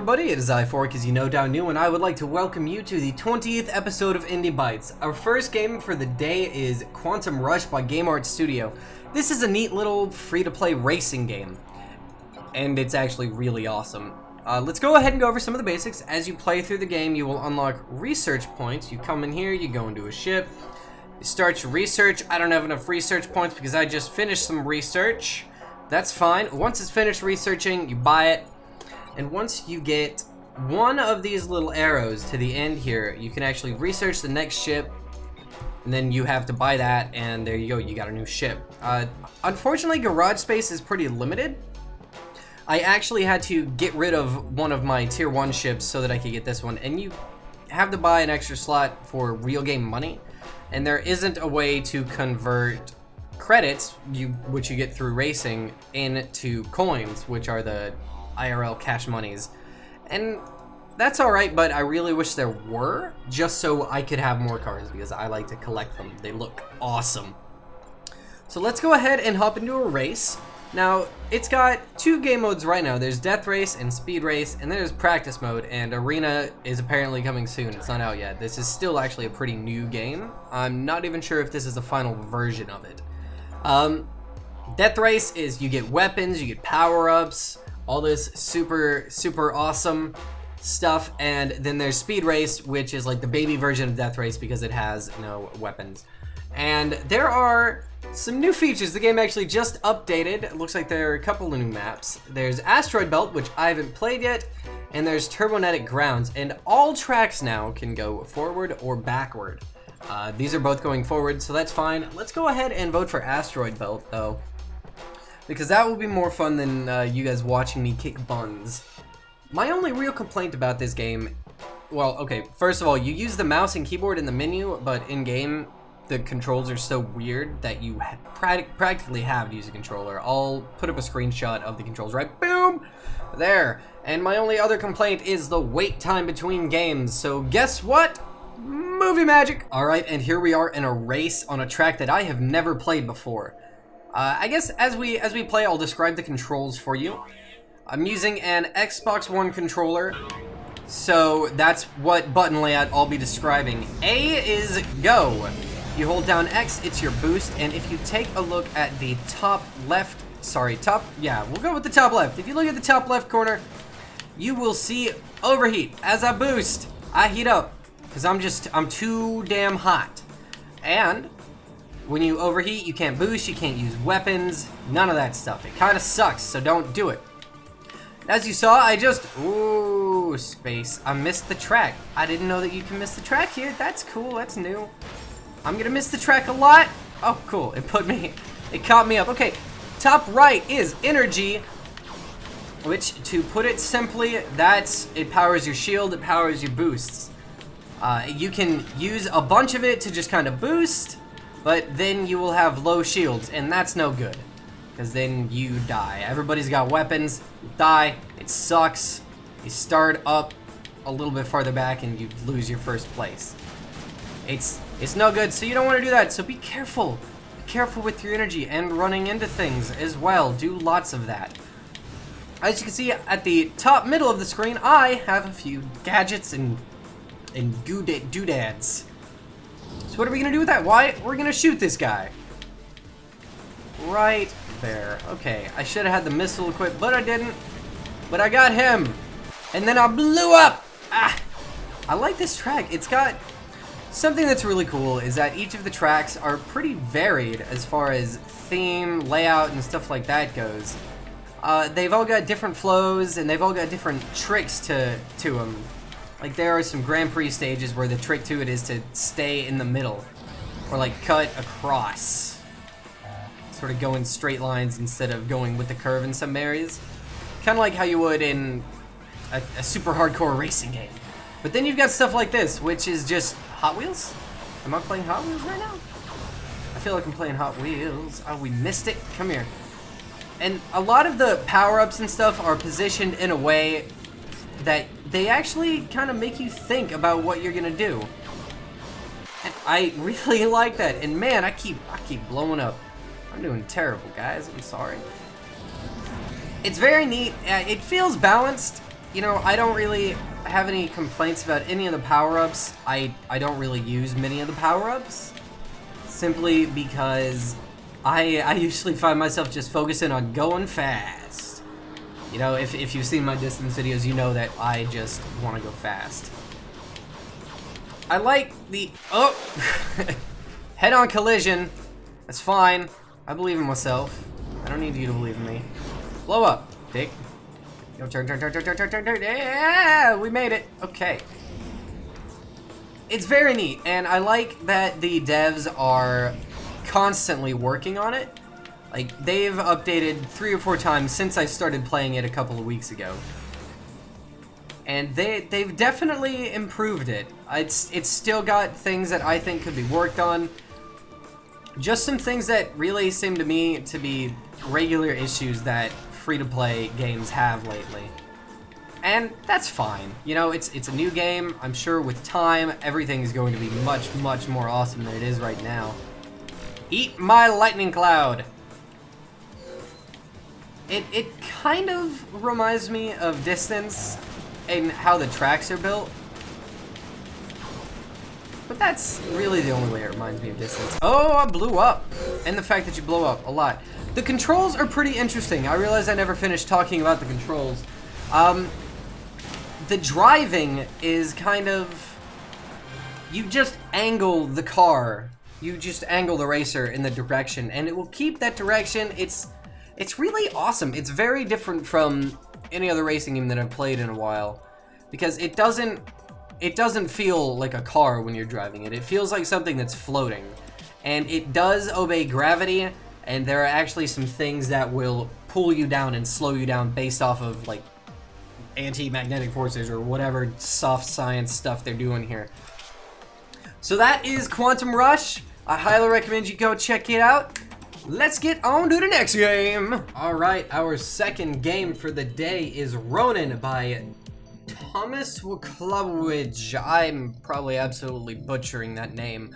everybody, it is I4, as you know, down new, and I would like to welcome you to the 20th episode of Indie Bytes. Our first game for the day is Quantum Rush by Game Art Studio. This is a neat little free-to-play racing game, and it's actually really awesome. Let's go ahead and go over some of the basics. As you play through the game, you will unlock research points. You come in here, you go into a ship, you start your research. I don't have enough research points because I just finished some research. That's fine. Once it's finished researching, you buy it. And once you get one of these little arrows to the end here, you can actually research the next ship, and then you have to buy that, and there you go, you got a new ship. Unfortunately, garage space is pretty limited. I actually had to get rid of one of my tier 1 ships so that I could get this one, and you have to buy an extra slot for real game money, and there isn't a way to convert credits, which you get through racing, into coins, which are the IRL cash monies. And that's alright, but I really wish there were, just so I could have more cars, because I like to collect them. They look awesome. So let's go ahead and hop into a race. Now, it's got two game modes right now. There's Death Race and Speed Race, and then there's Practice Mode, and Arena is apparently coming soon. It's not out yet. This is still actually a pretty new game. I'm not even sure if this is the final version of it. Death Race is you get weapons, you get power-ups, all this super awesome stuff, and then there's Speed Race, which is like the baby version of Death Race because it has no weapons. And there are some new features. The game actually just updated. It looks like there are a couple of new maps. There's Asteroid Belt, which I haven't played yet, and there's Turbonetic Grounds, and all tracks now can go forward or backward. These are both going forward, so that's fine. Let's go ahead and vote for Asteroid Belt, though, because that will be more fun than you guys watching me kick buns. My only real complaint about this game, well, okay, first of all, you use the mouse and keyboard in the menu, but in-game, the controls are so weird that you practically have to use a controller. I'll put up a screenshot of the controls, right? Boom! There. And my only other complaint is the wait time between games, so guess what? Movie magic! Alright, and here we are in a race on a track that I have never played before. I guess as we play, I'll describe the controls for you. I'm using an Xbox One controller, so that's what button layout I'll be describing. A is go. You hold down X, it's your boost, and if you take a look at the top left, we'll go with the top left. If you look at the top left corner, you will see overheat. As I boost, I heat up, because I'm too damn hot. And when you overheat, you can't boost, you can't use weapons, none of that stuff. It kind of sucks, so don't do it. As you saw, ooh, space. I missed the track. I didn't know that you can miss the track here. That's cool, that's new. I'm gonna miss the track a lot. Oh, cool, it caught me up. Okay, top right is energy, which, to put it simply, it powers your shield, it powers your boosts. You can use a bunch of it to just kind of boost, but then you will have low shields, and that's no good, because then you die. Everybody's got weapons, you die, it sucks. You start up a little bit farther back and you lose your first place. It's no good, so you don't want to do that, so be careful. Be careful with your energy and running into things as well. Do lots of that. As you can see at the top middle of the screen, I have a few gadgets and doodads. So what are we gonna do with that? We're gonna shoot this guy. Right there. Okay, I should have had the missile equipped, but I didn't. But I got him. And then I blew up! Ah! I like this track. It's got something that's really cool is that each of the tracks are pretty varied as far as theme, layout, and stuff like that goes. They've all got different flows, and they've all got different tricks to them. Like, there are some Grand Prix stages where the trick to it is to stay in the middle, or like cut across. Sort of go in straight lines instead of going with the curve in some areas. Kind of like how you would in a super hardcore racing game. But then you've got stuff like this, which is just Hot Wheels? Am I playing Hot Wheels right now? I feel like I'm playing Hot Wheels. Oh, we missed it. Come here. And a lot of the power-ups and stuff are positioned in a way that they actually kind of make you think about what you're gonna do. And I really like that. And man, I keep blowing up. I'm doing terrible, guys. I'm sorry. It's very neat. It feels balanced. you know, I don't really have any complaints about any of the power-ups. I don't really use many of the power-ups, simply because I usually find myself just focusing on going fast. You know, if you've seen my distance videos, you know that I just want to go fast. I like the... Oh! Head-on collision. That's fine. I believe in myself. I don't need you to believe in me. Blow up, dick. Yo, turn. Yeah, we made it. Okay. It's very neat, and I like that the devs are constantly working on it. Like, they've updated 3 or 4 times since I started playing it a couple of weeks ago. And they've definitely improved it. It's still got things that I think could be worked on. Just some things that really seem to me to be regular issues that free-to-play games have lately. And that's fine. You know, it's a new game. I'm sure with time, everything is going to be much, much more awesome than it is right now. Eat my lightning cloud! It kind of reminds me of Distance and how the tracks are built. But that's really the only way it reminds me of Distance. Oh, I blew up! And the fact that you blow up a lot. The controls are pretty interesting. I realize I never finished talking about the controls. The driving is kind of... You just angle the car. You just angle the racer in the direction, and it will keep that direction. It's really awesome. It's very different from any other racing game that I've played in a while, because it doesn't feel like a car when you're driving it. It feels like something that's floating, and it does obey gravity, and there are actually some things that will pull you down and slow you down based off of like anti-magnetic forces or whatever soft science stuff they're doing here. So that is Quantum Rush. I highly recommend you go check it out. Let's get on to the next game. All right, our second game for the day is Ronin by Thomas Waklawidge. I'm probably absolutely butchering that name.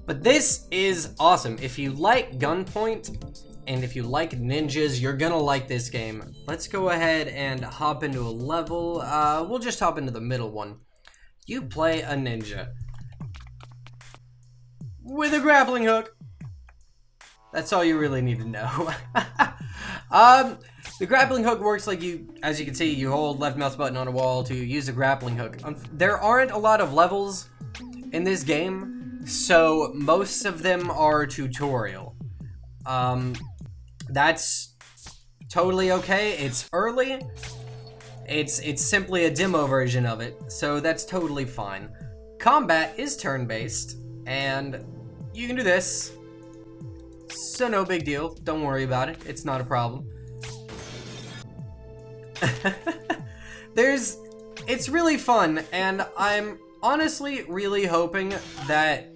But this is awesome. If you like Gunpoint and if you like ninjas, you're gonna like this game. Let's go ahead and hop into a level. We'll just hop into the middle one. You play a ninja with a grappling hook. That's all you really need to know. The grappling hook works like as you can see, you hold left mouse button on a wall to use the grappling hook. There aren't a lot of levels in this game, so most of them are tutorial. That's totally okay. It's early. It's simply a demo version of it, so that's totally fine. Combat is turn-based, and you can do this. So no big deal. Don't worry about it. It's not a problem. It's really fun, and I'm honestly really hoping that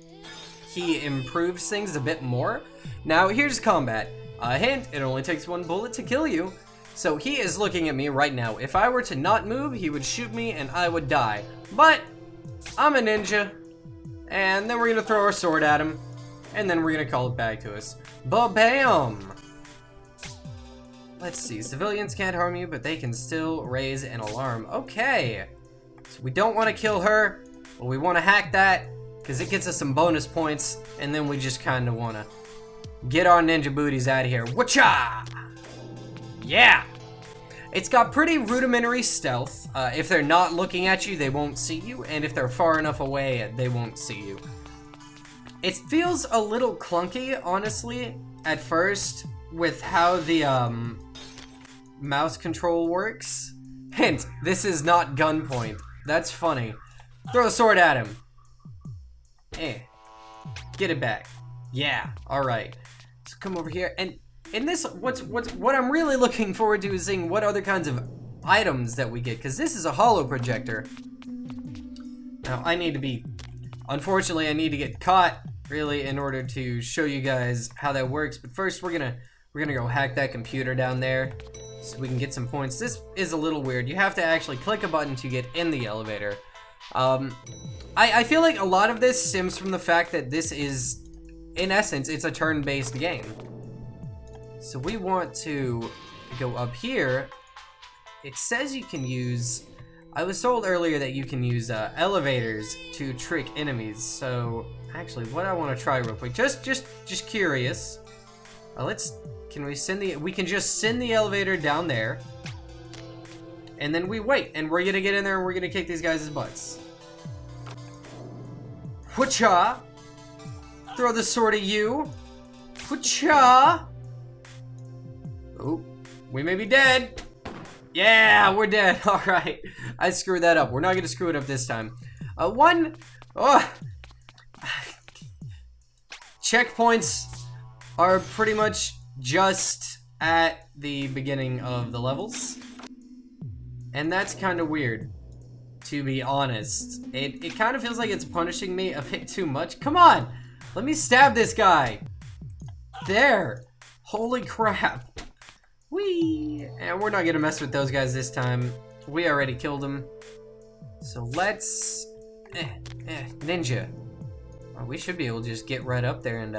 he improves things a bit more. Now, here's combat. A hint, it only takes 1 bullet to kill you. So he is looking at me right now. If I were to not move, he would shoot me and I would die. But I'm a ninja, and then we're gonna throw our sword at him, and then we're gonna call it back to us. Ba-bam! Let's see, civilians can't harm you, but they can still raise an alarm. Okay, so we don't want to kill her, but we want to hack that, because it gets us some bonus points, and then we just kind of want to get our ninja booties out of here. Whatcha! Yeah! It's got pretty rudimentary stealth. If they're not looking at you, they won't see you, and if they're far enough away, they won't see you. It feels a little clunky, honestly, at first, with how the mouse control works. Hint, this is not Gunpoint. That's funny. Throw a sword at him. Get it back. Yeah, alright. So come over here, and in this, what I'm really looking forward to is seeing what other kinds of items that we get, because this is a holo projector. Now, unfortunately, I need to get caught, really, in order to show you guys how that works. But first, we're gonna go hack that computer down there so we can get some points. This is a little weird. You have to actually click a button to get in the elevator. I feel like a lot of this stems from the fact that this is, in essence, it's a turn-based game. So we want to go up here it says you can use... I was told earlier that you can use elevators to trick enemies. So, actually, what I want to try real quick, just curious. Can we send the... We can just send the elevator down there. And then we wait, and we're gonna get in there and we're gonna kick these guys' butts. Whatcha? Throw the sword at you. Whatcha? Oh, we may be dead. Yeah, we're dead. All right, I screwed that up. We're not gonna screw it up this time. Checkpoints are pretty much just at the beginning of the levels. And that's kind of weird, to be honest. It kind of feels like it's punishing me a bit too much. Come on! Let me stab this guy! There! Holy crap. Whee! And we're not gonna mess with those guys this time. We already killed them. So let's... ninja. Oh, we should be able to just get right up there and,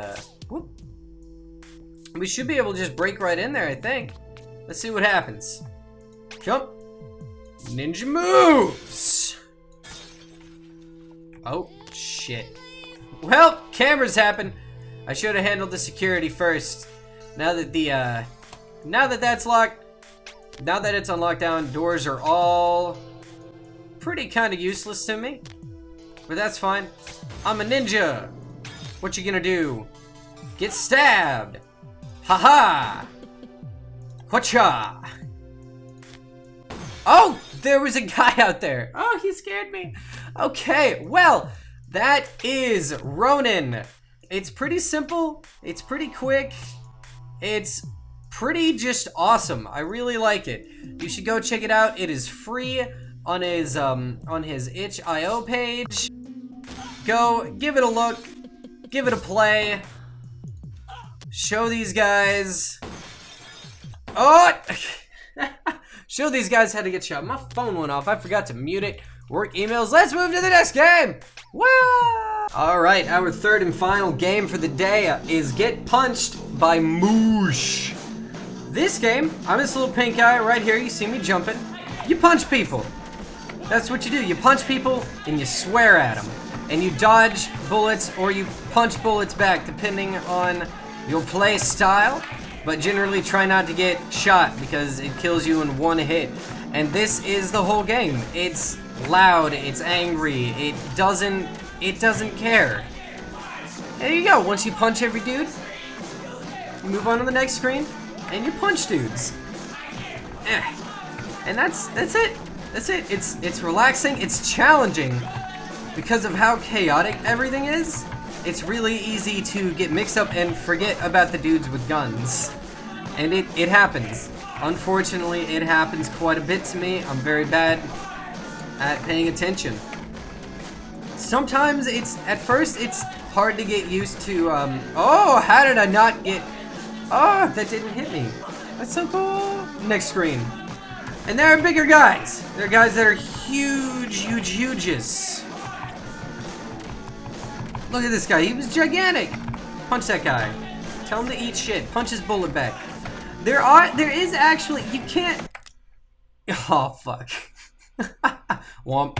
whoop. We should be able to just break right in there, I think. Let's see what happens. Jump! Ninja moves! Oh, shit. Well, cameras happen. I should have handled the security first. Now that that's locked, now that it's on lockdown, doors are all pretty kind of useless to me. But that's fine. I'm a ninja. What you gonna do? Get stabbed. Haha. Whatcha? Oh, there was a guy out there. Oh, he scared me. Okay, well, that is Ronin. It's pretty simple. It's pretty quick. It's pretty just awesome. I really like it. You should go check it out. It is free on his itch.io page. Go give it a look. Give it a play. Show these guys. Oh! Show these guys how to get shot. My phone went off. I forgot to mute it. Work emails. Let's move to the next game. Woo! Alright, our third and final game for the day is Get Punched by Moosh. This game, I'm this little pink guy right here. You see me jumping. You punch people. That's what you do. You punch people and you swear at them. And you dodge bullets or you punch bullets back depending on your play style. But generally try not to get shot because it kills you in one hit. And this is the whole game. It's loud, it's angry, it doesn't care. There you go. Once you punch every dude, you move on to the next screen and you punch dudes. And that's it. That's it. It's relaxing, it's challenging because of how chaotic everything is. It's really easy to get mixed up and forget about the dudes with guns. And it happens. Unfortunately, it happens quite a bit to me. I'm very bad at paying attention. Sometimes at first it's hard to get used to, oh, how did I not get, oh, that didn't hit me. That's so cool. Next screen. And there are bigger guys. There are guys that are huges. Look at this guy, he was gigantic. Punch that guy. Tell him to eat shit. Punch his bullet back. There is actually, you can't, oh fuck. Womp.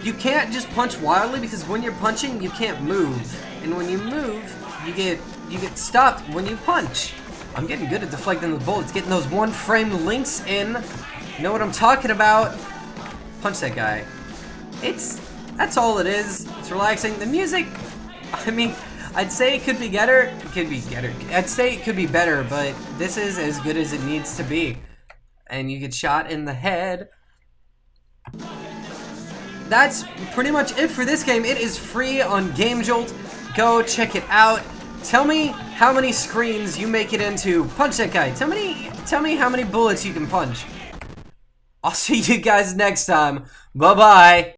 You can't just punch wildly because when you're punching, you can't move. And when you move, you get stopped when you punch. I'm getting good at deflecting the bullets, getting those one-frame links in. You know what I'm talking about? Punch that guy. That's all it is. It's relaxing. The music, I mean, I'd say it could be better. I'd say it could be better, but this is as good as it needs to be. And you get shot in the head. That's pretty much it for this game. It is free on GameJolt. Go check it out. Tell me how many screens you make it into. Punch that guy. Tell me how many bullets you can punch. I'll see you guys next time. Bye-bye.